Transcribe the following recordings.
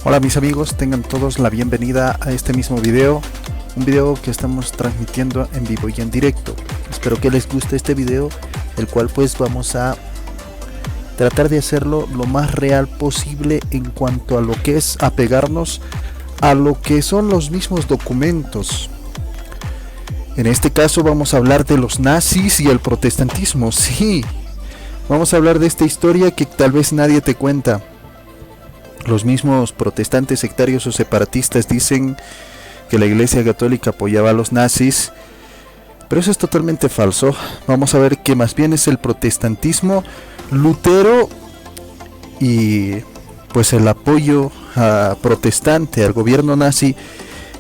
Hola mis amigos, tengan todos la bienvenida a este mismo video, un video que estamos transmitiendo en vivo y en directo. Espero que les guste este video, el cual pues vamos a tratar de hacerlo lo más real posible en cuanto a lo que es apegarnos a lo que son los mismos documentos. En este caso vamos a hablar de los nazis y el protestantismo. Sí, vamos a hablar de esta historia que tal vez nadie te cuenta. Los mismos protestantes sectarios o separatistas dicen que la Iglesia Católica apoyaba a los nazis, pero eso es totalmente falso. Vamos a ver que más bien es el protestantismo, Lutero y pues el apoyo protestante al gobierno nazi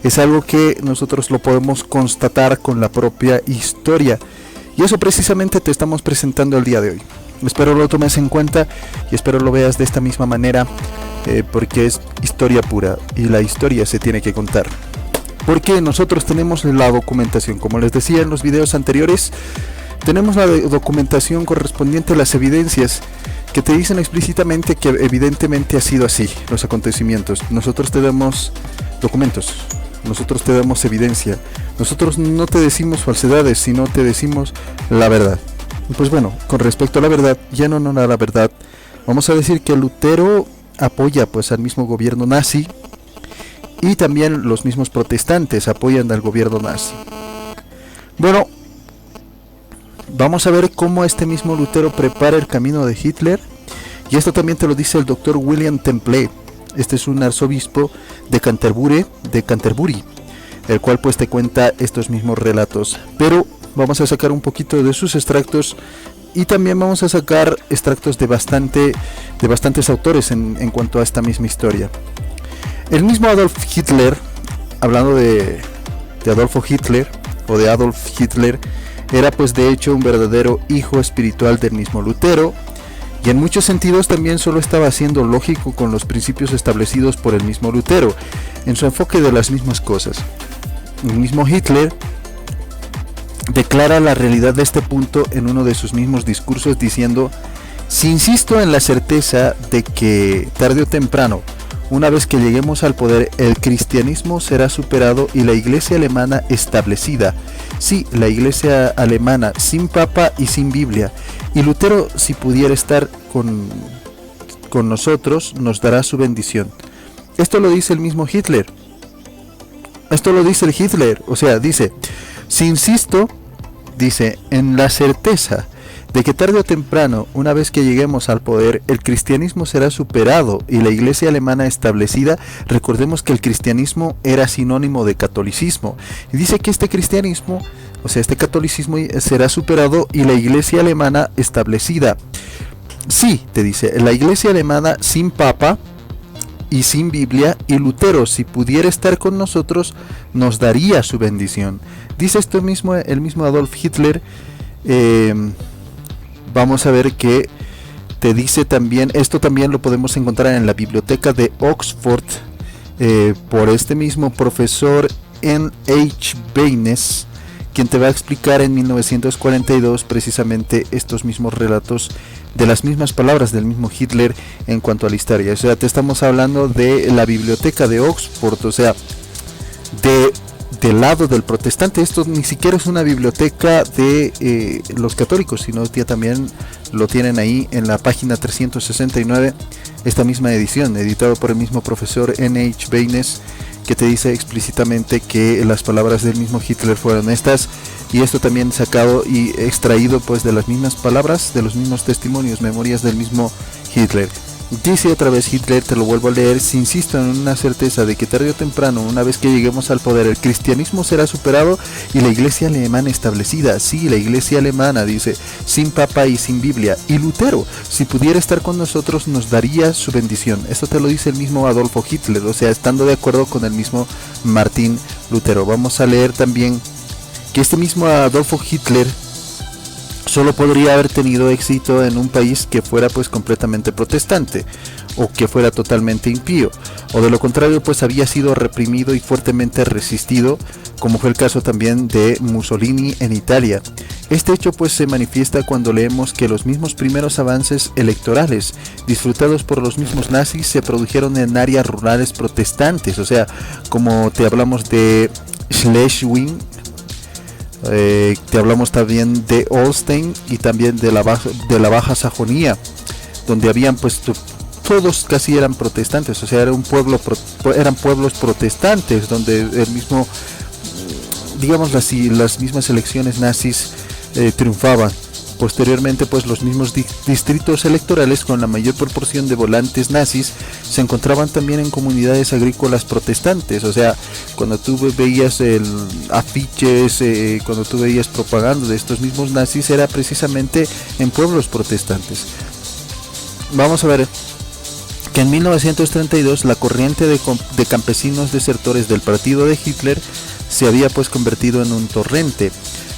es algo que nosotros lo podemos constatar con la propia historia, y eso precisamente te estamos presentando el día de hoy. Espero lo tomes en cuenta y espero lo veas de esta misma manera, porque es historia pura y la historia se tiene que contar. Porque nosotros tenemos la documentación, como les decía en los videos anteriores, tenemos la documentación correspondiente a las evidencias que te dicen explícitamente que evidentemente ha sido así los acontecimientos. Nosotros te damos documentos, nosotros te damos evidencia, nosotros no te decimos falsedades, sino te decimos la verdad. Pues bueno, con respecto a la verdad, ya no a la verdad, vamos a decir que Lutero apoya pues al mismo gobierno nazi, y también los mismos protestantes apoyan al gobierno nazi. Bueno, vamos a ver cómo este mismo Lutero prepara el camino de Hitler, y esto también te lo dice el doctor William Temple. Este es un arzobispo de Canterbury, el cual pues te cuenta estos mismos relatos, pero vamos a sacar un poquito de sus extractos y también vamos a sacar extractos de bastantes autores en cuanto a esta misma historia. El mismo Adolf Hitler, hablando de Adolfo Hitler o de Adolf Hitler, era pues de hecho un verdadero hijo espiritual del mismo Lutero, y en muchos sentidos también solo estaba siendo lógico con los principios establecidos por el mismo Lutero en su enfoque de las mismas cosas. El mismo Hitler declara la realidad de este punto en uno de sus mismos discursos diciendo: si insisto en la certeza de que tarde o temprano, una vez que lleguemos al poder, el cristianismo será superado y la iglesia alemana establecida. Sí, la iglesia alemana sin papa y sin Biblia. Y Lutero, si pudiera estar con nosotros, nos dará su bendición. Esto lo dice el mismo Hitler. Esto lo dice el Hitler. O sea, dice: si insisto, dice, en la certeza de que tarde o temprano, una vez que lleguemos al poder, el cristianismo será superado y la iglesia alemana establecida. Recordemos que el cristianismo era sinónimo de catolicismo, y dice que este cristianismo, o sea, este catolicismo será superado y la iglesia alemana establecida. Sí, te dice, la iglesia alemana sin papa y sin Biblia, y Lutero, si pudiera estar con nosotros, nos daría su bendición. Dice esto mismo el mismo Adolf Hitler. Vamos a ver que te dice también, esto también lo podemos encontrar en la biblioteca de Oxford, por este mismo profesor N.H. Baynes, quien te va a explicar en 1942 precisamente estos mismos relatos de las mismas palabras del mismo Hitler en cuanto a la historia. O sea, te estamos hablando de la biblioteca de Oxford, o sea, del lado del protestante. Esto ni siquiera es una biblioteca de los católicos, sino que también lo tienen ahí en la página 369, esta misma edición, editado por el mismo profesor N.H. Baynes, que te dice explícitamente que las palabras del mismo Hitler fueron estas, y esto también sacado y extraído pues de las mismas palabras, de los mismos testimonios, memorias del mismo Hitler. Dice otra vez Hitler, te lo vuelvo a leer: si insisto en una certeza de que tarde o temprano, una vez que lleguemos al poder, el cristianismo será superado y la iglesia alemana establecida. Sí, la iglesia alemana, dice, sin papa y sin Biblia. Y Lutero, si pudiera estar con nosotros, nos daría su bendición. Esto te lo dice el mismo Adolfo Hitler, o sea, estando de acuerdo con el mismo Martín Lutero. Vamos a leer también que este mismo Adolfo Hitler solo podría haber tenido éxito en un país que fuera pues completamente protestante, o que fuera totalmente impío, o de lo contrario pues había sido reprimido y fuertemente resistido, como fue el caso también de Mussolini en Italia, Este hecho pues se manifiesta cuando leemos que los mismos primeros avances electorales disfrutados por los mismos nazis se produjeron en áreas rurales protestantes, o sea, como te hablamos de Schleswig, te hablamos también de Holstein y también de la Baja Sajonia, donde habían pues todos casi eran protestantes, o sea, era un pueblo, eran pueblos protestantes donde el mismo, digamos así, las mismas elecciones nazis triunfaban. Posteriormente pues los mismos distritos electorales con la mayor proporción de votantes nazis se encontraban también en comunidades agrícolas protestantes, o sea, cuando tú veías afiches, cuando tú veías propaganda de estos mismos nazis era precisamente en pueblos protestantes. Vamos a ver que en 1932 la corriente de campesinos desertores del partido de Hitler se había pues convertido en un torrente.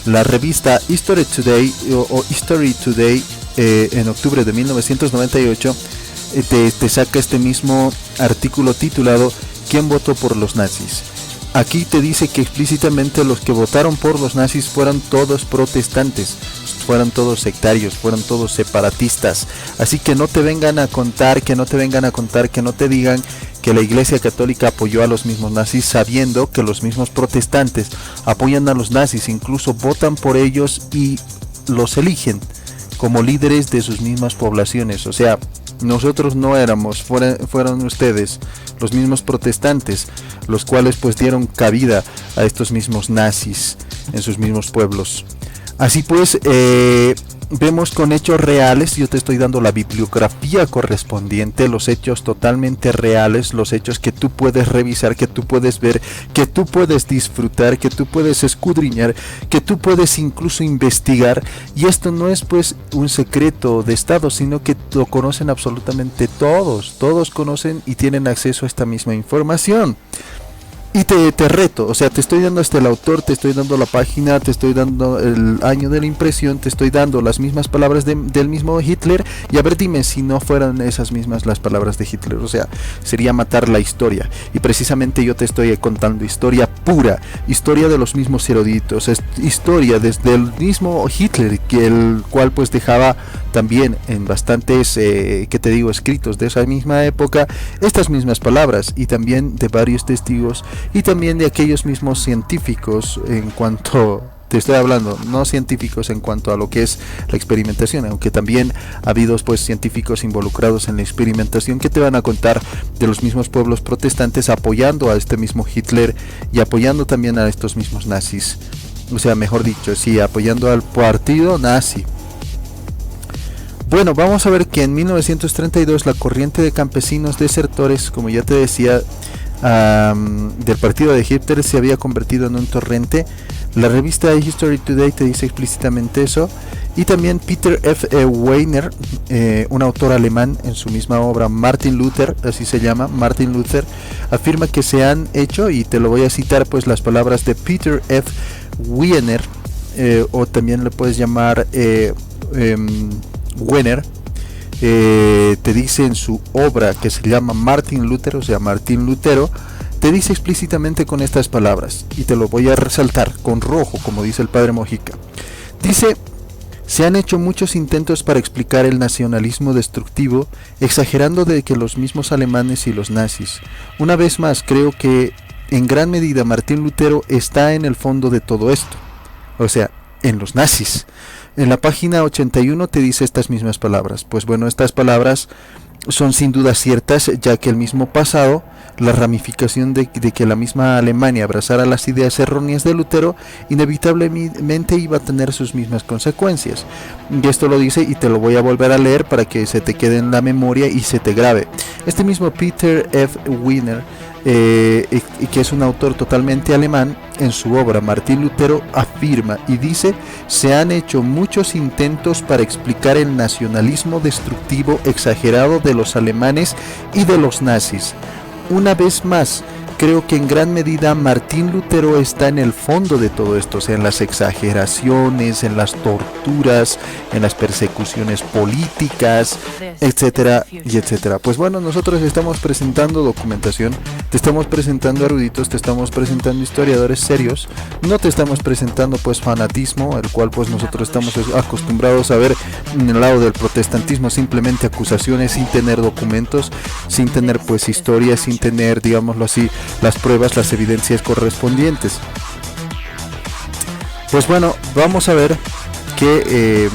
La revista History Today en octubre de 1998 te saca este mismo artículo titulado ¿Quién votó por los nazis? Aquí te dice que explícitamente los que votaron por los nazis fueron todos protestantes, fueron todos sectarios, fueron todos separatistas. Así que no te vengan a contar, que no te digan que la Iglesia Católica apoyó a los mismos nazis, sabiendo que los mismos protestantes apoyan a los nazis, incluso votan por ellos y los eligen como líderes de sus mismas poblaciones. O sea, nosotros no éramos, fueron ustedes, los mismos protestantes, los cuales pues dieron cabida a estos mismos nazis en sus mismos pueblos. Así pues, vemos con hechos reales, yo te estoy dando la bibliografía correspondiente, los hechos totalmente reales, los hechos que tú puedes revisar, que tú puedes ver, que tú puedes disfrutar, que tú puedes escudriñar, que tú puedes incluso investigar. Y esto no es pues un secreto de Estado, sino que lo conocen absolutamente todos conocen y tienen acceso a esta misma información. Y te reto, o sea, te estoy dando el autor, te estoy dando la página, te estoy dando el año de la impresión, te estoy dando las mismas palabras del mismo Hitler, y a ver, dime si no fueran esas mismas las palabras de Hitler. O sea, sería matar la historia, y precisamente yo te estoy contando historia pura, historia de los mismos eruditos, historia desde el mismo Hitler, que el cual pues dejaba también en bastantes, que te digo, escritos de esa misma época, estas mismas palabras, y también de varios testigos, y también de aquellos mismos científicos, en cuanto te estoy hablando, no científicos en cuanto a lo que es la experimentación, aunque también ha habido pues científicos involucrados en la experimentación que te van a contar de los mismos pueblos protestantes apoyando a este mismo Hitler y apoyando también a estos mismos nazis, o sea, mejor dicho, sí, apoyando al partido nazi. Bueno, vamos a ver que en 1932 la corriente de campesinos desertores, como ya te decía, del partido de Hitler se había convertido en un torrente. La revista History Today te dice explícitamente eso. Y también Peter F. Weiner, un autor alemán, en su misma obra Martin Luther, así se llama, Martin Luther, afirma que se han hecho, y te lo voy a citar pues las palabras de Peter F. Weiner, o también le puedes llamar Weiner. Te dice en su obra que se llama Martin Luther, o sea, Martín Lutero, te dice explícitamente con estas palabras, y te lo voy a resaltar con rojo, como dice el padre Mojica. Dice: se han hecho muchos intentos para explicar el nacionalismo destructivo, exagerando de que los mismos alemanes y los nazis. Una vez más, creo que en gran medida Martín Lutero está en el fondo de todo esto, o sea, en los nazis. En la página 81 te dice estas mismas palabras. Pues bueno, estas palabras son sin duda ciertas, ya que el mismo pasado, la ramificación de que la misma Alemania abrazara las ideas erróneas de Lutero, inevitablemente iba a tener sus mismas consecuencias. Y esto lo dice, y te lo voy a volver a leer para que se te quede en la memoria y se te grabe. Este mismo Peter F. Weiner, que es un autor totalmente alemán, en su obra Martín Lutero afirma y dice: se han hecho muchos intentos para explicar el nacionalismo destructivo exagerado de los alemanes y de los nazis. Una vez más, creo que en gran medida Martín Lutero está en el fondo de todo esto, o sea, en las exageraciones, en las torturas, en las persecuciones políticas, etcétera y etcétera. Pues bueno, nosotros estamos presentando documentación te estamos presentando eruditos, te estamos presentando historiadores serios, no te estamos presentando pues fanatismo, el cual pues nosotros estamos acostumbrados a ver en el lado del protestantismo, simplemente acusaciones sin tener documentos, sin tener pues historia, sin tener, digámoslo así, las pruebas, las evidencias correspondientes. Pues bueno, vamos a ver que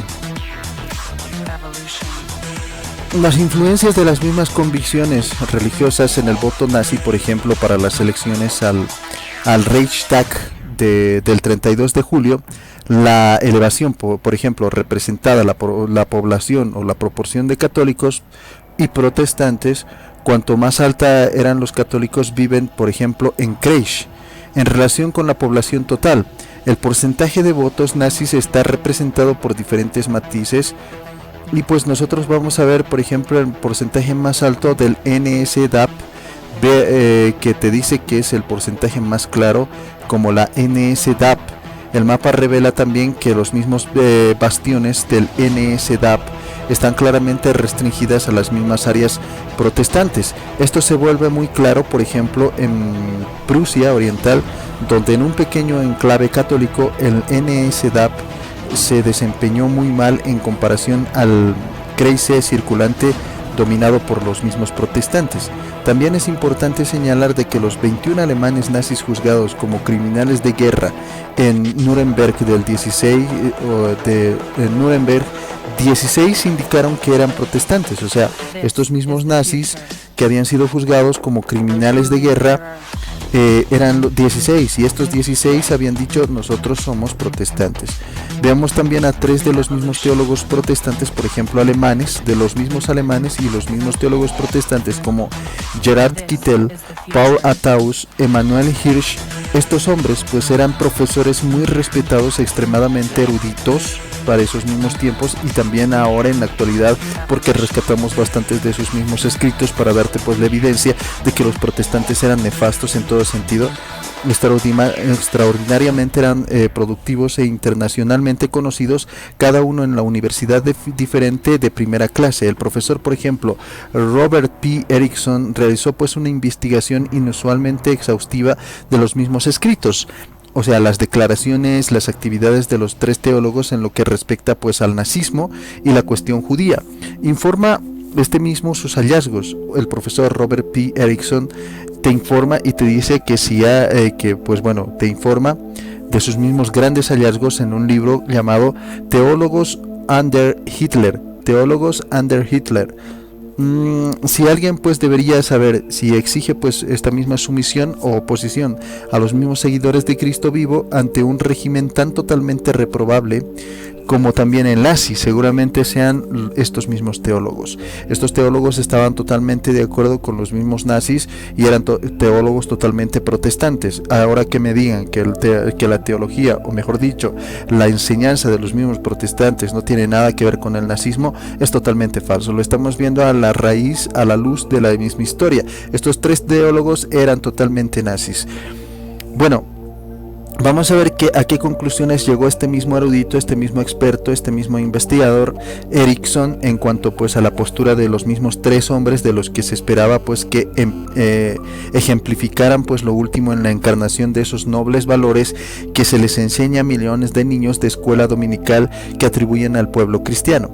las influencias de las mismas convicciones religiosas en el voto nazi, por ejemplo, para las elecciones al Reichstag del 32 de julio, la elevación, por ejemplo, representada la población o la proporción de católicos y protestantes, cuanto más alta eran los católicos viven, por ejemplo, en Kreis, en relación con la población total. El porcentaje de votos nazis está representado por diferentes matices y pues nosotros vamos a ver, por ejemplo, el porcentaje más alto del NSDAP, que te dice que es el porcentaje más claro como la NSDAP. El mapa revela también que los mismos bastiones del NSDAP están claramente restringidas a las mismas áreas protestantes. Esto se vuelve muy claro, por ejemplo, en Prusia Oriental, donde en un pequeño enclave católico el NSDAP se desempeñó muy mal en comparación al Kreis circulante dominado por los mismos protestantes. También es importante señalar de que los 21 alemanes nazis juzgados como criminales de guerra en Nuremberg del 16 16 indicaron que eran protestantes, o sea, estos mismos nazis que habían sido juzgados como criminales de guerra eran 16 y estos 16 habían dicho nosotros somos protestantes. Veamos también a 3 de los mismos teólogos protestantes, por ejemplo alemanes, de los mismos alemanes y los mismos teólogos protestantes como Gerhard Kittel, Paul Ataus, Emanuel Hirsch. Estos hombres pues eran profesores muy respetados, extremadamente eruditos para esos mismos tiempos y también ahora en la actualidad, porque rescatamos bastantes de sus mismos escritos para darte pues la evidencia de que los protestantes eran nefastos en todo sentido, extraordinariamente eran productivos e internacionalmente conocidos, cada uno en la universidad diferente de primera clase. El profesor, por ejemplo, Robert P. Erickson, realizó pues una investigación inusualmente exhaustiva de los mismos escritos, o sea, las declaraciones, las actividades de los 3 teólogos en lo que respecta pues al nazismo y la cuestión judía. Informa este mismo sus hallazgos. El profesor Robert P. Erickson te informa y te dice que te informa de sus mismos grandes hallazgos en un libro llamado Teólogos under Hitler. Teólogos under Hitler. Si alguien pues debería saber si exige pues esta misma sumisión o oposición a los mismos seguidores de Cristo vivo ante un régimen tan totalmente reprobable como también el nazi, seguramente sean estos mismos teólogos. Estos teólogos estaban totalmente de acuerdo con los mismos nazis y eran teólogos totalmente protestantes. Ahora que me digan que la teología, o mejor dicho, la enseñanza de los mismos protestantes no tiene nada que ver con el nazismo, es totalmente falso. Lo estamos viendo a la raíz, a la luz de la misma historia. Estos 3 teólogos eran totalmente nazis. Bueno, vamos a ver a qué conclusiones llegó este mismo erudito, este mismo experto, este mismo investigador Erickson en cuanto pues a la postura de los mismos 3 hombres de los que se esperaba pues que ejemplificaran pues lo último en la encarnación de esos nobles valores que se les enseña a millones de niños de escuela dominical que atribuyen al pueblo cristiano.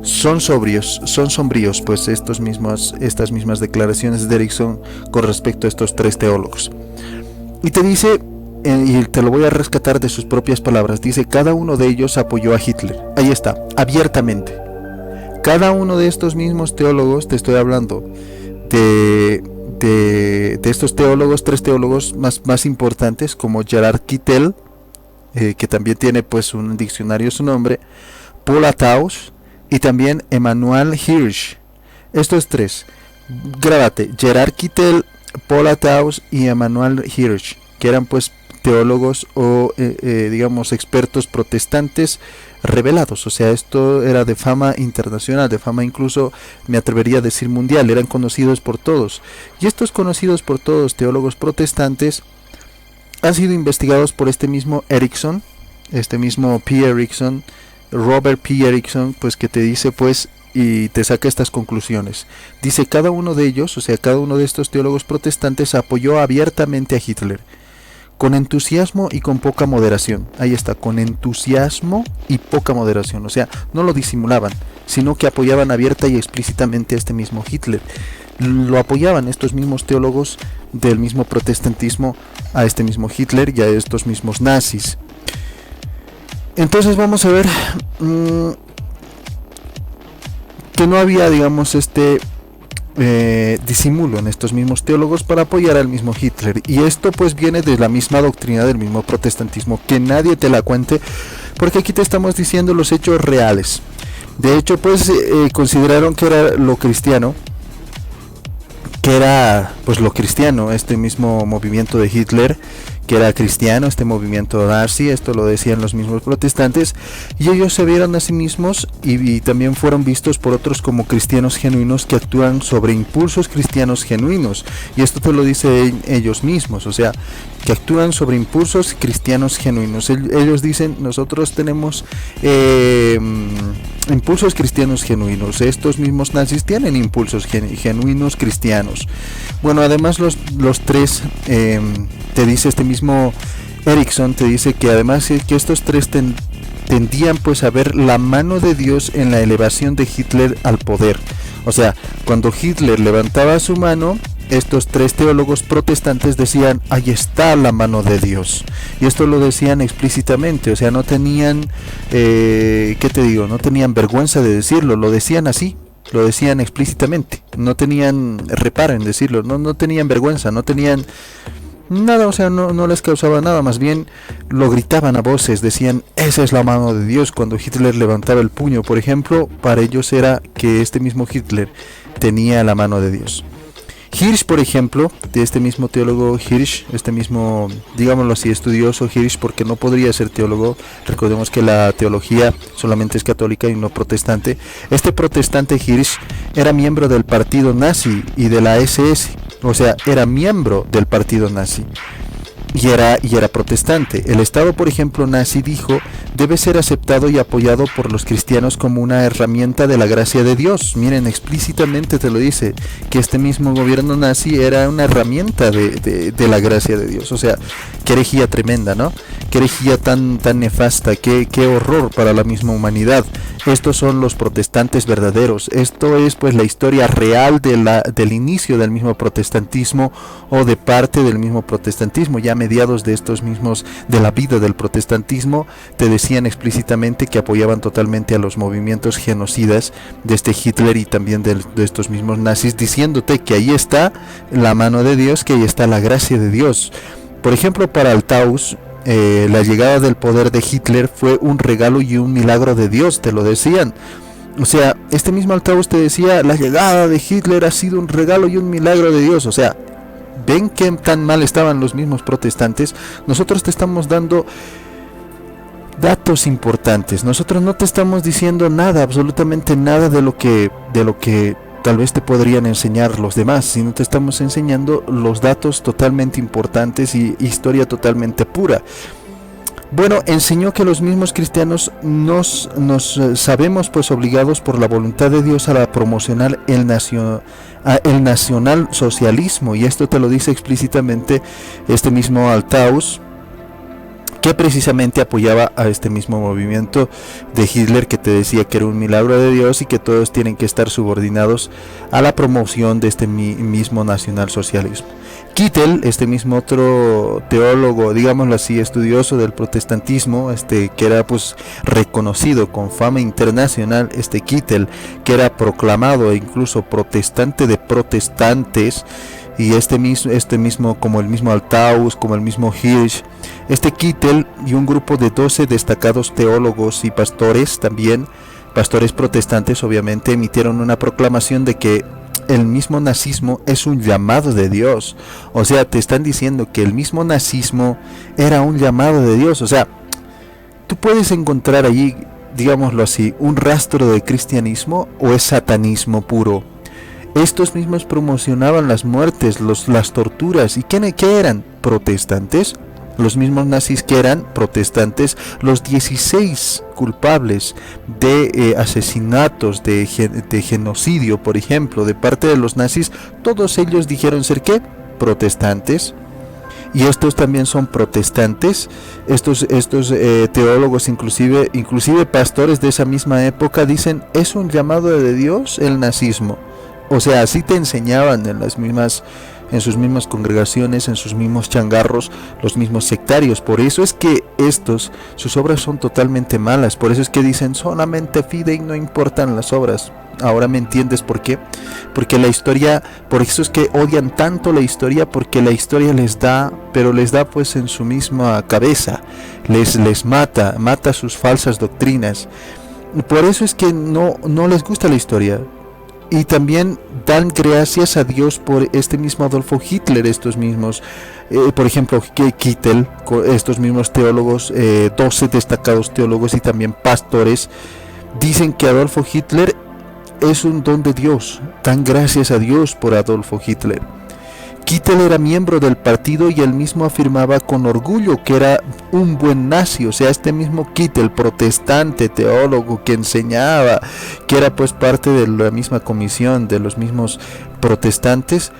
Son sombríos pues estas mismas declaraciones de Erickson con respecto a estos 3 teólogos. Y te dice, y te lo voy a rescatar de sus propias palabras, dice: cada uno de ellos apoyó a Hitler. Ahí está, abiertamente. Cada uno de estos mismos teólogos, te estoy hablando de estos teólogos, 3 teólogos más importantes, como Gerhard Kittel, que también tiene pues un diccionario su nombre, Paul Ataus y también Emanuel Hirsch. Estos 3, grábate: Gerhard Kittel, Paul Ataus y Emanuel Hirsch, que eran pues teólogos o digamos expertos protestantes revelados. O sea, esto era de fama internacional, de fama incluso me atrevería a decir mundial, eran conocidos por todos. Y estos conocidos por todos teólogos protestantes han sido investigados por este mismo Erickson, este mismo P. Erickson, Robert P. Erickson, pues que te dice pues y te saca estas conclusiones. Dice, cada uno de ellos, o sea, cada uno de estos teólogos protestantes apoyó abiertamente a Hitler, con entusiasmo y con poca moderación. Ahí está, con entusiasmo y poca moderación. O sea, no lo disimulaban, sino que apoyaban abierta y explícitamente a este mismo Hitler. Lo apoyaban estos mismos teólogos del mismo protestantismo a este mismo Hitler y a estos mismos nazis. Entonces vamos a ver que no había, digamos, disimulo en estos mismos teólogos para apoyar al mismo Hitler, y esto pues viene de la misma doctrina del mismo protestantismo, que nadie te la cuente, porque aquí te estamos diciendo los hechos reales. De hecho pues consideraron que era lo cristiano, este mismo movimiento de Hitler, que era cristiano, este movimiento nazi, esto lo decían los mismos protestantes, y ellos se vieron a sí mismos y también fueron vistos por otros como cristianos genuinos que actúan sobre impulsos cristianos genuinos, y esto te lo dicen ellos mismos, o sea, que actúan sobre impulsos cristianos genuinos. Ellos dicen, nosotros tenemos impulsos cristianos genuinos. Estos mismos nazis tienen impulsos genuinos cristianos. Bueno, además los tres, te dice este mismo Erickson, te dice que además que estos tres tendían pues a ver la mano de Dios en la elevación de Hitler al poder. O sea, cuando Hitler levantaba su mano, estos tres teólogos protestantes decían, ahí está la mano de Dios. Y esto lo decían explícitamente, o sea, no tenían, no tenían vergüenza de decirlo, lo decían así, lo decían explícitamente, no tenían reparo en decirlo, no tenían vergüenza, no tenían nada, o sea, no les causaba nada, más bien lo gritaban a voces, decían, esa es la mano de Dios. Cuando Hitler levantaba el puño, por ejemplo, para ellos era que este mismo Hitler tenía la mano de Dios. Hirsch, por ejemplo, de este mismo teólogo Hirsch, este mismo, digámoslo así, estudioso Hirsch, porque no podría ser teólogo, recordemos que la teología solamente es católica y no protestante. Este protestante Hirsch era miembro del partido nazi y de la SS, o sea, era miembro del partido nazi. Y era protestante. El Estado, por ejemplo, nazi, dijo, debe ser aceptado y apoyado por los cristianos como una herramienta de la gracia de Dios. Miren, explícitamente te lo dice, que este mismo gobierno nazi era una herramienta de la gracia de Dios. O sea, qué herejía tremenda, ¿no? Qué herejía tan nefasta, qué horror para la misma humanidad. Estos son los protestantes verdaderos. Esto es pues la historia real del inicio del mismo protestantismo, o de parte del mismo protestantismo. Ya a mediados de estos mismos, de la vida del protestantismo, te decían explícitamente que apoyaban totalmente a los movimientos genocidas de este Hitler y también de estos mismos nazis, diciéndote que ahí está la mano de Dios, que ahí está la gracia de Dios. Por ejemplo, para Althaus, la llegada del poder de Hitler fue un regalo y un milagro de Dios, te lo decían. O sea, este mismo Althaus te decía, la llegada de Hitler ha sido un regalo y un milagro de Dios. O sea, ven que tan mal estaban los mismos protestantes. Nosotros te estamos dando datos importantes. Nosotros no te estamos diciendo nada, absolutamente nada de lo que tal vez te podrían enseñar los demás, sino te estamos enseñando los datos totalmente importantes y historia totalmente pura. Bueno, enseñó que los mismos cristianos nos sabemos pues obligados por la voluntad de Dios a promocionar el nacional socialismo, y esto te lo dice explícitamente este mismo Althaus, que precisamente apoyaba a este mismo movimiento de Hitler, que te decía que era un milagro de Dios y que todos tienen que estar subordinados a la promoción de este mismo nacionalsocialismo. Kittel, este mismo otro teólogo, digámoslo así, estudioso del protestantismo, que era pues reconocido con fama internacional, Kittel, que era proclamado e incluso protestante de protestantes, y este mismo como el mismo Althaus, como el mismo Hirsch, Kittel y un grupo de 12 destacados teólogos y pastores, también pastores protestantes obviamente, emitieron una proclamación de que el mismo nazismo es un llamado de Dios. O sea, te están diciendo que el mismo nazismo era un llamado de Dios. O sea, tú puedes encontrar allí, digámoslo así, un rastro de cristianismo, o es satanismo puro. Estos mismos promocionaban las muertes, las torturas. ¿Y qué eran? ¿Protestantes? los mismos nazis que eran protestantes, los 16 culpables de asesinatos, de genocidio, por ejemplo, de parte de los nazis, todos ellos dijeron ser ¿qué? Protestantes. Y estos también son protestantes. Estos teólogos, inclusive pastores de esa misma época, dicen, es un llamado de Dios el nazismo. O sea, así te enseñaban en sus mismas congregaciones, en sus mismos changarros, los mismos sectarios. Por eso es que sus obras son totalmente malas. Por eso es que dicen solamente fidei, no importan las obras. Ahora me entiendes por qué. Porque la historia, por eso es que odian tanto la historia, porque la historia les da, pero les da pues en su misma cabeza, les mata sus falsas doctrinas. Por eso es que no les gusta la historia. Y también dan gracias a Dios por este mismo Adolfo Hitler, estos mismos, por ejemplo, Kittel, estos mismos teólogos, 12 destacados teólogos y también pastores, dicen que Adolfo Hitler es un don de Dios. Dan gracias a Dios por Adolfo Hitler. Kittel era miembro del partido y él mismo afirmaba con orgullo que era un buen nazi. O sea, este mismo Kittel, protestante, teólogo, que enseñaba, que era pues parte de la misma comisión de los mismos protestantes,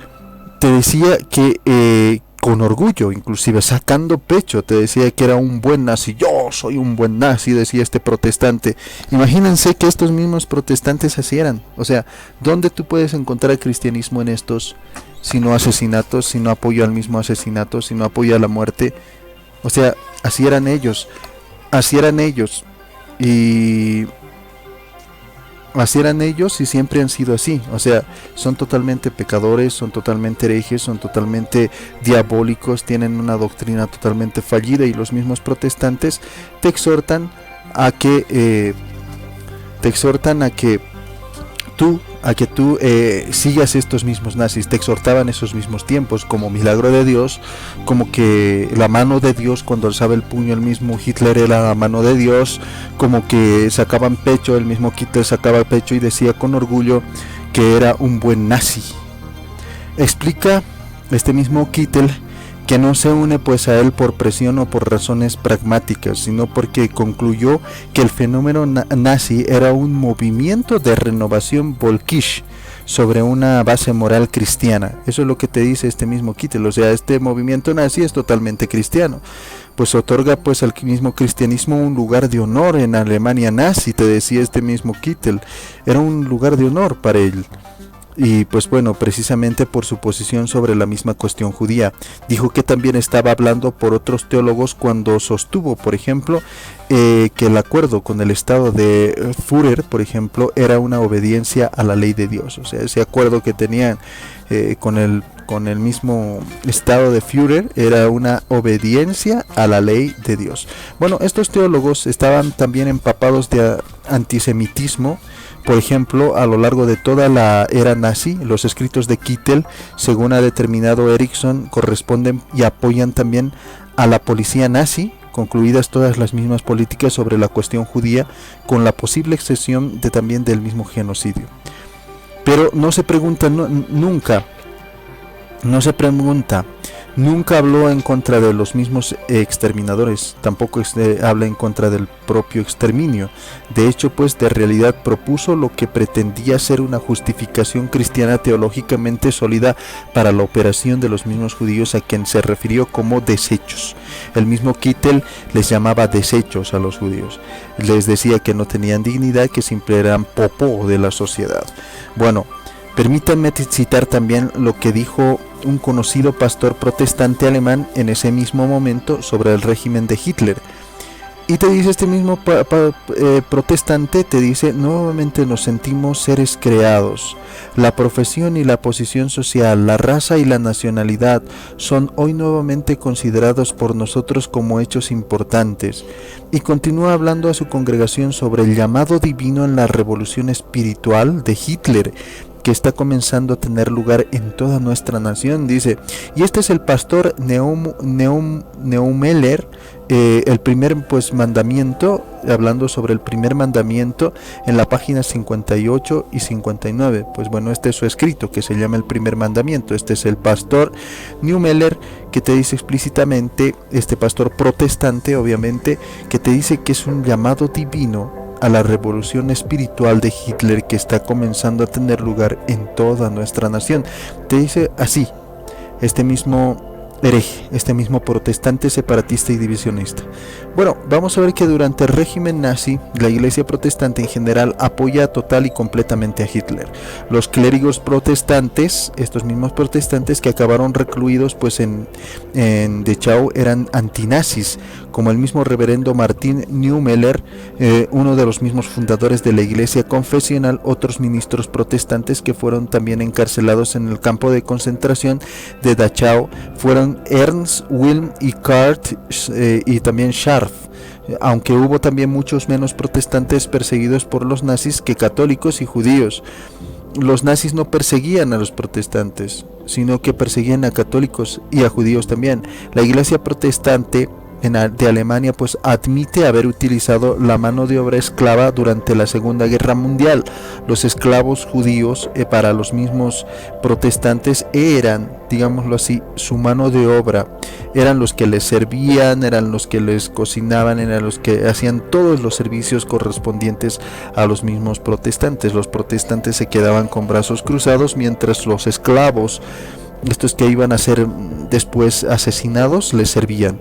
te decía que con orgullo, inclusive sacando pecho, te decía que era un buen nazi. Yo soy un buen nazi, decía este protestante. Imagínense que estos mismos protestantes así eran. O sea, ¿dónde tú puedes encontrar el cristianismo en estos? Si no asesinatos, si no apoyo al mismo asesinato, si no apoyo a la muerte. O sea, así eran ellos. Y así eran ellos y siempre han sido así. O sea, son totalmente pecadores, son totalmente herejes, son totalmente diabólicos, tienen una doctrina totalmente fallida, y los mismos protestantes te exhortan a que tú sigas estos mismos nazis. Te exhortaban esos mismos tiempos como milagro de Dios, como que la mano de Dios, cuando alzaba el puño el mismo Hitler era la mano de Dios, como que sacaban pecho, el mismo Hitler sacaba pecho y decía con orgullo que era un buen nazi. Explica este mismo Kittel que no se une pues a él por presión o por razones pragmáticas, sino porque concluyó que el fenómeno nazi era un movimiento de renovación volkisch sobre una base moral cristiana. Eso es lo que te dice este mismo Kittel. O sea, este movimiento nazi es totalmente cristiano, pues otorga pues al mismo cristianismo un lugar de honor en Alemania nazi, te decía este mismo Kittel. Era un lugar de honor para él. Y pues bueno, precisamente por su posición sobre la misma cuestión judía. Dijo que también estaba hablando por otros teólogos cuando sostuvo, por ejemplo, que el acuerdo con el estado de Führer, por ejemplo, era una obediencia a la ley de Dios. O sea, ese acuerdo que tenían con el mismo estado de Führer era una obediencia a la ley de Dios. Bueno, estos teólogos estaban también empapados de antisemitismo. Por ejemplo, a lo largo de toda la era nazi, los escritos de Kittel, según ha determinado Erickson, corresponden y apoyan también a la policía nazi, concluidas todas las mismas políticas sobre la cuestión judía, con la posible excepción de también del mismo genocidio. Pero no se pregunta nunca habló en contra de los mismos exterminadores, tampoco habla en contra del propio exterminio. De hecho, pues de realidad propuso lo que pretendía ser una justificación cristiana teológicamente sólida para la operación de los mismos judíos, a quien se refirió como desechos. El mismo Kittel les llamaba desechos a los judíos. Les decía que no tenían dignidad, que siempre eran popó de la sociedad. Bueno, permítanme citar también lo que dijo un conocido pastor protestante alemán en ese mismo momento sobre el régimen de Hitler. Y te dice este mismo protestante, te dice: nuevamente nos sentimos seres creados. La profesión y la posición social, la raza y la nacionalidad son hoy nuevamente considerados por nosotros como hechos importantes. Y continúa hablando a su congregación sobre el llamado divino en la revolución espiritual de Hitler. que está comenzando a tener lugar en toda nuestra nación. Dice, y este es el pastor Neumeller, el primer pues mandamiento, hablando sobre el primer mandamiento en la página 58 y 59. Pues bueno, este es su escrito que se llama el primer mandamiento. Este es el pastor Neumeller, que te dice explícitamente, este pastor protestante obviamente, que te dice que es un llamado divino a la revolución espiritual de Hitler que está comenzando a tener lugar en toda nuestra nación. Te dice así este mismo hereje, este mismo protestante separatista y divisionista. Bueno, vamos a ver que durante el régimen nazi, la iglesia protestante en general apoya total y completamente a Hitler. Los clérigos protestantes, estos mismos protestantes que acabaron recluidos pues en Dachau, eran antinazis, como el mismo reverendo Martin Neumeller, uno de los mismos fundadores de la iglesia confesional. Otros ministros protestantes que fueron también encarcelados en el campo de concentración de Dachau fueron Ernst, Wilhelm y Kurt, y también Scharf, aunque hubo también muchos menos protestantes perseguidos por los nazis que católicos y judíos. Los nazis no perseguían a los protestantes, sino que perseguían a católicos y a judíos también. La iglesia protestante de Alemania pues admite haber utilizado la mano de obra esclava durante la Segunda Guerra Mundial. Los esclavos judíos para los mismos protestantes eran, digámoslo así, su mano de obra. Eran los que les servían, eran los que les cocinaban, eran los que hacían todos los servicios correspondientes a los mismos protestantes. Los protestantes se quedaban con brazos cruzados mientras los esclavos, estos que iban a ser después asesinados, les servían.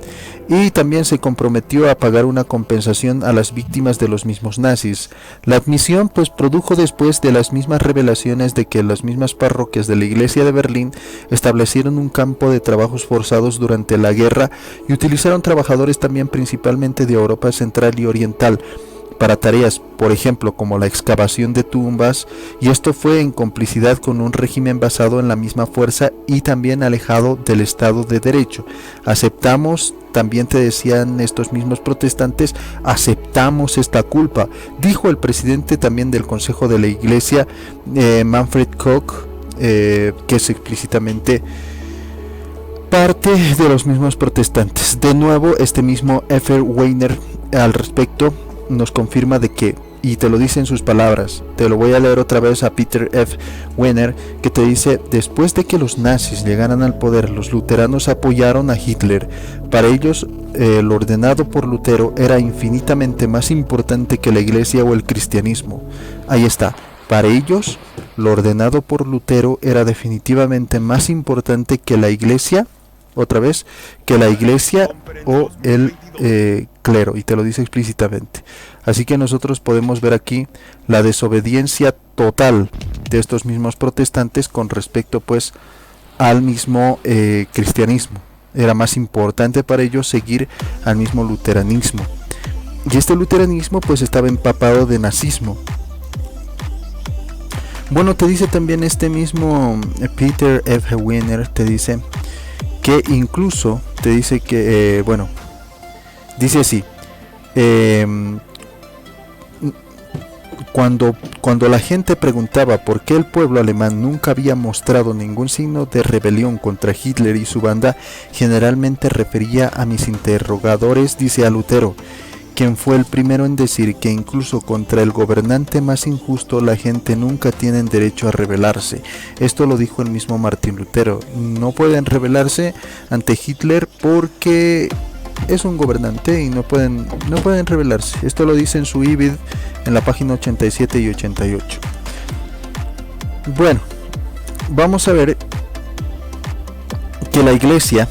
Y también se comprometió a pagar una compensación a las víctimas de los mismos nazis. La admisión pues produjo después de las mismas revelaciones de que las mismas parroquias de la iglesia de Berlín establecieron un campo de trabajos forzados durante la guerra y utilizaron trabajadores también principalmente de Europa Central y Oriental para tareas, por ejemplo, como la excavación de tumbas, y esto fue en complicidad con un régimen basado en la misma fuerza y también alejado del Estado de Derecho. Aceptamos, también te decían estos mismos protestantes, aceptamos esta culpa, dijo el presidente también del Consejo de la Iglesia, Manfred Koch, que es explícitamente parte de los mismos protestantes. De nuevo, este mismo F. Weiner al respecto nos confirma de que, y te lo dice en sus palabras, te lo voy a leer otra vez a Peter F. Weiner, que te dice: después de que los nazis llegaran al poder, los luteranos apoyaron a Hitler. Para ellos, lo ordenado por Lutero era infinitamente más importante que la iglesia o el cristianismo. Ahí está, para ellos, lo ordenado por Lutero era definitivamente más importante que la iglesia, otra vez, que la iglesia o el clero, y te lo dice explícitamente. Así que nosotros podemos ver aquí la desobediencia total de estos mismos protestantes con respecto pues al mismo cristianismo. Era más importante para ellos seguir al mismo luteranismo, y este luteranismo pues estaba empapado de nazismo. Bueno, te dice también este mismo Peter F. Weiner, te dice que incluso te dice que dice así, cuando la gente preguntaba por qué el pueblo alemán nunca había mostrado ningún signo de rebelión contra Hitler y su banda, generalmente refería a mis interrogadores, dice a Lutero, quien fue el primero en decir que incluso contra el gobernante más injusto la gente nunca tiene derecho a rebelarse. Esto lo dijo el mismo Martín Lutero. No pueden rebelarse ante Hitler porque es un gobernante y no pueden rebelarse. Esto lo dice en su Ibid en la página 87 y 88. Bueno, vamos a ver que la iglesia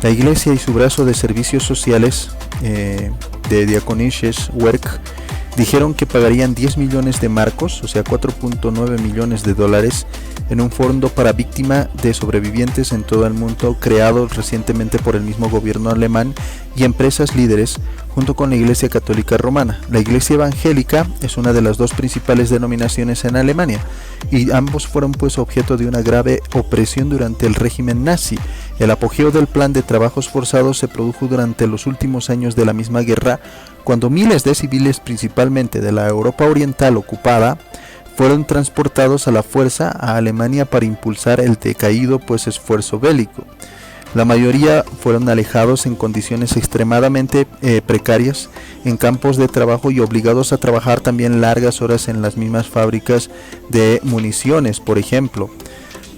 y su brazo de servicios sociales de Diakonisches Werk dijeron que pagarían 10 millones de marcos, o sea 4.9 millones de dólares, en un fondo para víctimas de sobrevivientes en todo el mundo, creado recientemente por el mismo gobierno alemán y empresas líderes, junto con la Iglesia Católica Romana. La Iglesia Evangélica es una de las dos principales denominaciones en Alemania, y ambos fueron pues objeto de una grave opresión durante el régimen nazi. El apogeo del plan de trabajos forzados se produjo durante los últimos años de la misma guerra, cuando miles de civiles, principalmente de la Europa oriental ocupada, fueron transportados a la fuerza a Alemania para impulsar el decaído pues esfuerzo bélico. La mayoría fueron alejados en condiciones extremadamente precarias en campos de trabajo y obligados a trabajar también largas horas en las mismas fábricas de municiones, por ejemplo.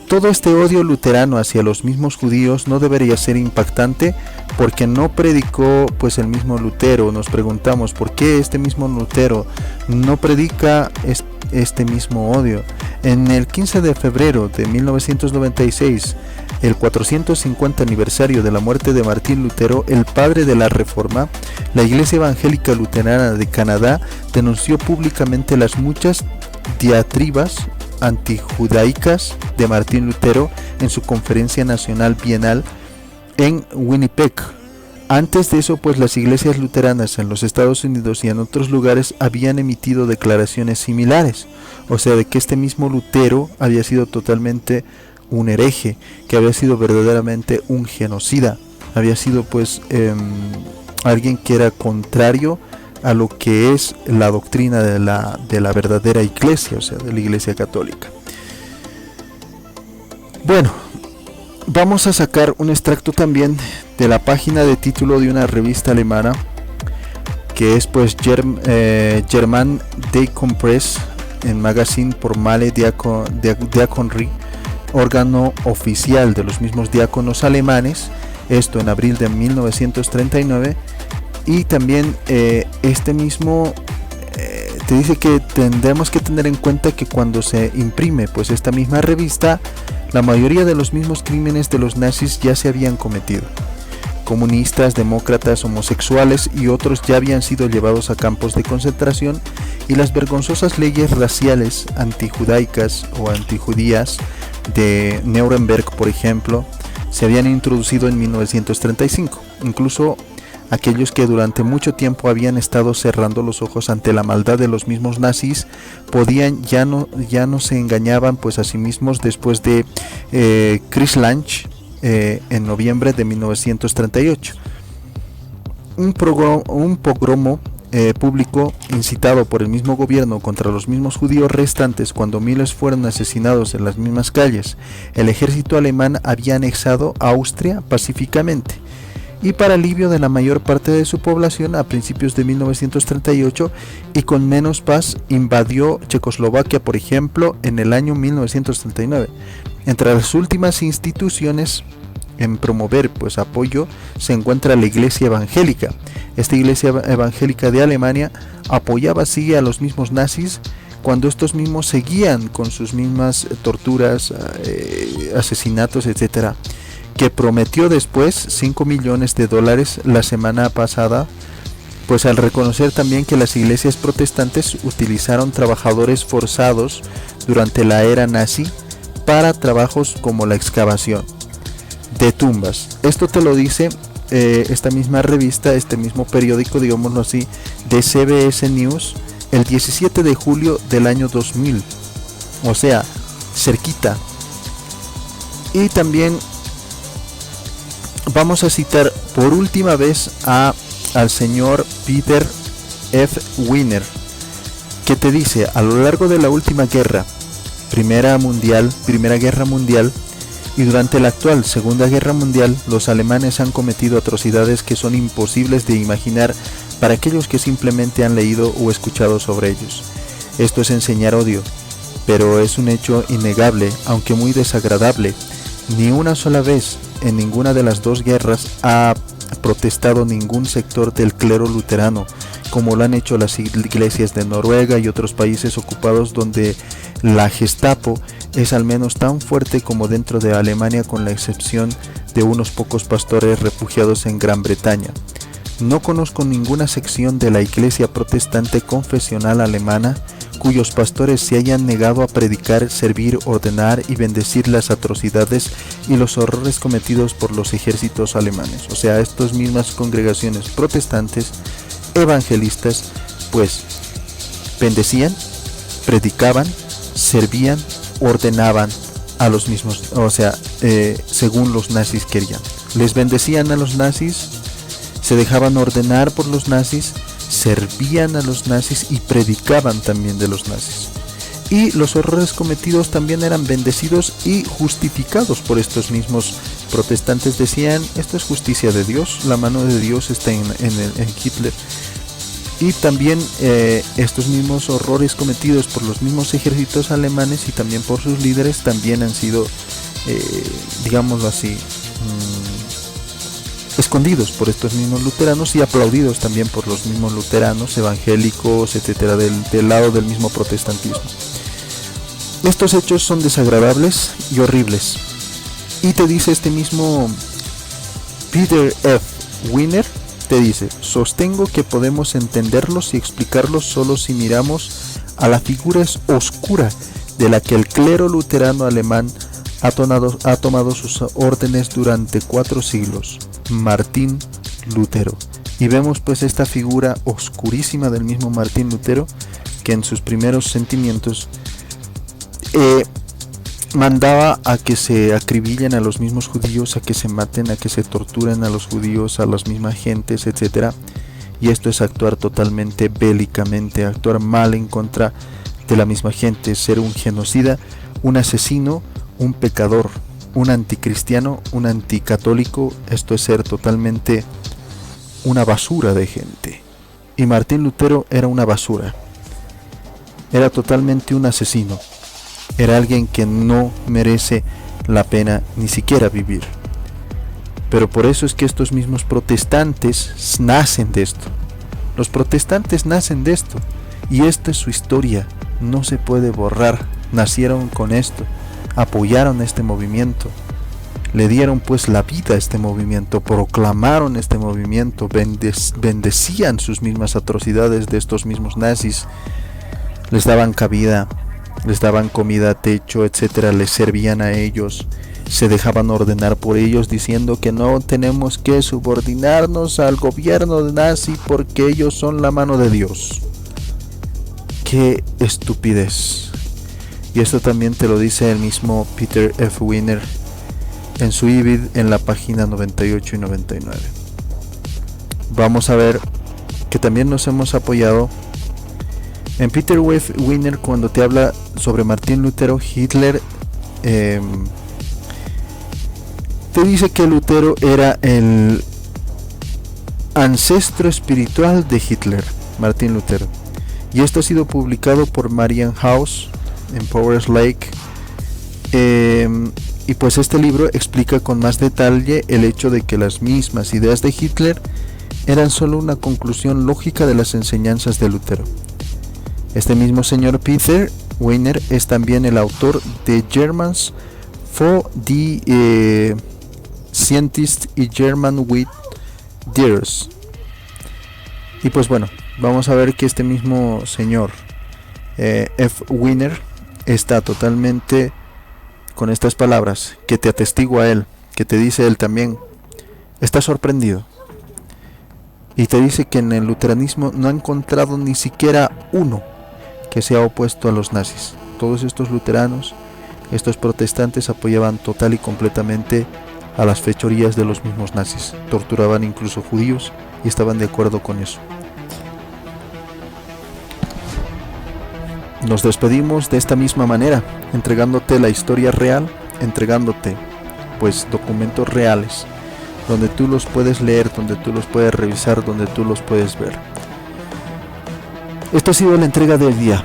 Todo este odio luterano hacia los mismos judíos no debería ser impactante porque no predicó pues el mismo Lutero. Nos preguntamos por qué este mismo Lutero no predica este mismo odio. En el 15 de febrero de 1996, el 450 aniversario de la muerte de Martín Lutero, el padre de la Reforma, la Iglesia Evangélica Luterana de Canadá denunció públicamente las muchas diatribas antijudaicas de Martín Lutero en su conferencia nacional bienal en Winnipeg. Antes de eso, pues las iglesias luteranas en los Estados Unidos y en otros lugares habían emitido declaraciones similares, o sea, de que este mismo Lutero había sido totalmente un hereje, que había sido verdaderamente un genocida, había sido pues alguien que era contrario a lo que es la doctrina de la verdadera iglesia, o sea, de la iglesia católica. Bueno, vamos a sacar un extracto también de la página de título de una revista alemana que es pues German Diaconpress, en Magazine por Male Diaconry, órgano oficial de los mismos diáconos alemanes, esto en abril de 1939. Y también este mismo te dice que tendremos que tener en cuenta que cuando se imprime pues esta misma revista, la mayoría de los mismos crímenes de los nazis ya se habían cometido. Comunistas, demócratas, homosexuales y otros ya habían sido llevados a campos de concentración, y las vergonzosas leyes raciales antijudaicas o antijudías de Nuremberg, por ejemplo, se habían introducido en 1935. Incluso aquellos que durante mucho tiempo habían estado cerrando los ojos ante la maldad de los mismos nazis podían ya no se engañaban pues a sí mismos después de Kriegslanch en noviembre de 1938. Un pogromo público incitado por el mismo gobierno contra los mismos judíos restantes cuando miles fueron asesinados en las mismas calles. El ejército alemán había anexado Austria pacíficamente, y para alivio de la mayor parte de su población a principios de 1938, y con menos paz invadió Checoslovaquia, por ejemplo, en el año 1939. Entre las últimas instituciones en promover pues apoyo se encuentra la Iglesia Evangélica. Esta Iglesia Evangélica de Alemania apoyaba así a los mismos nazis cuando estos mismos seguían con sus mismas torturas, asesinatos, etcétera, que prometió después $5 millones la semana pasada, pues al reconocer también que las iglesias protestantes utilizaron trabajadores forzados durante la era nazi para trabajos como la excavación de tumbas. Esto te lo dice esta misma revista, este mismo periódico, digámoslo así, de CBS News, el 17 de julio del año 2000, o sea, cerquita. Y también vamos a citar por última vez al señor Peter F. Wiener, que te dice: a lo largo de la última guerra, Primera Guerra Mundial, y durante la actual Segunda Guerra Mundial, los alemanes han cometido atrocidades que son imposibles de imaginar para aquellos que simplemente han leído o escuchado sobre ellos. Esto es enseñar odio, pero es un hecho innegable, aunque muy desagradable. Ni una sola vez en ninguna de las dos guerras ha protestado ningún sector del clero luterano, como lo han hecho las iglesias de Noruega y otros países ocupados donde la Gestapo es al menos tan fuerte como dentro de Alemania, con la excepción de unos pocos pastores refugiados en Gran Bretaña. No conozco ninguna sección de la iglesia protestante confesional alemana cuyos pastores se hayan negado a predicar, servir, ordenar y bendecir las atrocidades y los horrores cometidos por los ejércitos alemanes. O sea, estas mismas congregaciones protestantes evangelistas pues bendecían, predicaban, servían, ordenaban a los mismos, o sea, según los nazis querían. Les bendecían a los nazis, se dejaban ordenar por los nazis, servían a los nazis y predicaban también de los nazis. y los horrores cometidos también eran bendecidos y justificados por estos mismos protestantes. Decían, esto es justicia de Dios, la mano de Dios está en Hitler. Y también estos mismos horrores cometidos por los mismos ejércitos alemanes y también por sus líderes también han sido, digámoslo así, escondidos por estos mismos luteranos y aplaudidos también por los mismos luteranos, evangélicos, etcétera, del lado del mismo protestantismo. Estos hechos son desagradables y horribles. Y te dice este mismo Peter F. Wiener, te dice, sostengo que podemos entenderlos y explicarlos solo si miramos a la figura oscura de la que el clero luterano alemán ha tomado sus órdenes durante 4 siglos, Martín Lutero. Y vemos pues esta figura oscurísima del mismo Martín Lutero, que en sus primeros sentimientos mandaba a que se acribillen a los mismos judíos, a que se maten, a que se torturen a los judíos, a las mismas gentes, etcétera. Y esto es actuar totalmente bélicamente, actuar mal en contra de la misma gente, ser un genocida, un asesino, un pecador, un anticristiano, un anticatólico. Esto es ser totalmente una basura de gente. Y Martín Lutero era una basura, era totalmente un asesino. Era alguien que no merece la pena ni siquiera vivir. Pero por eso es que estos mismos protestantes nacen de esto. Los protestantes nacen de esto. Y esta es su historia. No se puede borrar. Nacieron con esto. Apoyaron este movimiento. Le dieron pues la vida a este movimiento. Proclamaron este movimiento. Bendecían sus mismas atrocidades de estos mismos nazis. Les daban cabida, les daban comida, techo, etcétera, les servían a ellos, se dejaban ordenar por ellos diciendo que no tenemos que subordinarnos al gobierno nazi porque ellos son la mano de Dios. ¡Qué estupidez! Y esto también te lo dice el mismo Peter F. Wiener en su IBID en la página 98 y 99. Vamos a ver que también nos hemos apoyado en Peter F. Wiener cuando te habla sobre Martín Lutero. Hitler te dice que Lutero era el ancestro espiritual de Hitler, Martín Lutero. Y esto ha sido publicado por Marian House en Powers Lake. Y pues este libro explica con más detalle el hecho de que las mismas ideas de Hitler eran solo una conclusión lógica de las enseñanzas de Lutero. Este mismo señor Peter Wiener es también el autor de Germans for the Scientists y German with Dears. Y pues bueno, vamos a ver que este mismo señor F. Wiener está totalmente con estas palabras que te atestigua él, que te dice él también, está sorprendido. Y te dice que en el luteranismo no ha encontrado ni siquiera uno que se ha opuesto a los nazis. Todos estos luteranos, estos protestantes apoyaban total y completamente a las fechorías de los mismos nazis. Torturaban incluso judíos y estaban de acuerdo con eso. Nos despedimos de esta misma manera, entregándote la historia real, entregándote pues documentos reales, donde tú los puedes leer, donde tú los puedes revisar, donde tú los puedes ver. Esto ha sido la entrega del día.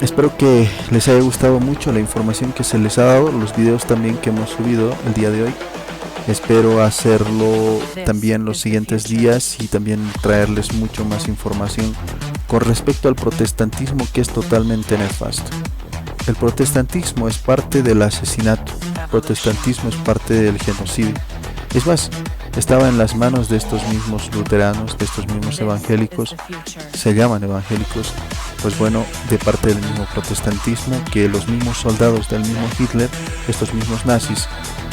Espero que les haya gustado mucho la información que se les ha dado, los videos también que hemos subido el día de hoy. Espero hacerlo también los siguientes días y también traerles mucho más información con respecto al protestantismo, que es totalmente nefasto. El protestantismo es parte del asesinato, el protestantismo es parte del genocidio. Es más, estaba en las manos de estos mismos luteranos, de estos mismos evangélicos, se llaman evangélicos, pues bueno, de parte del mismo protestantismo, que los mismos soldados del mismo Hitler, estos mismos nazis,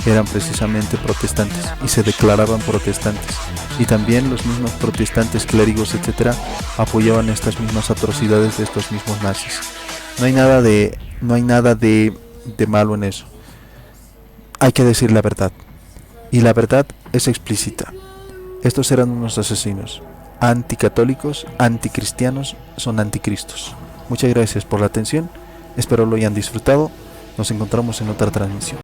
eran precisamente protestantes y se declaraban protestantes. Y también los mismos protestantes, clérigos, etcétera, apoyaban estas mismas atrocidades de estos mismos nazis. No hay nada de malo en eso. Hay que decir la verdad. Y la verdad es explícita. Estos eran unos asesinos, anticatólicos, anticristianos, son anticristos. Muchas gracias por la atención. Espero lo hayan disfrutado. Nos encontramos en otra transmisión.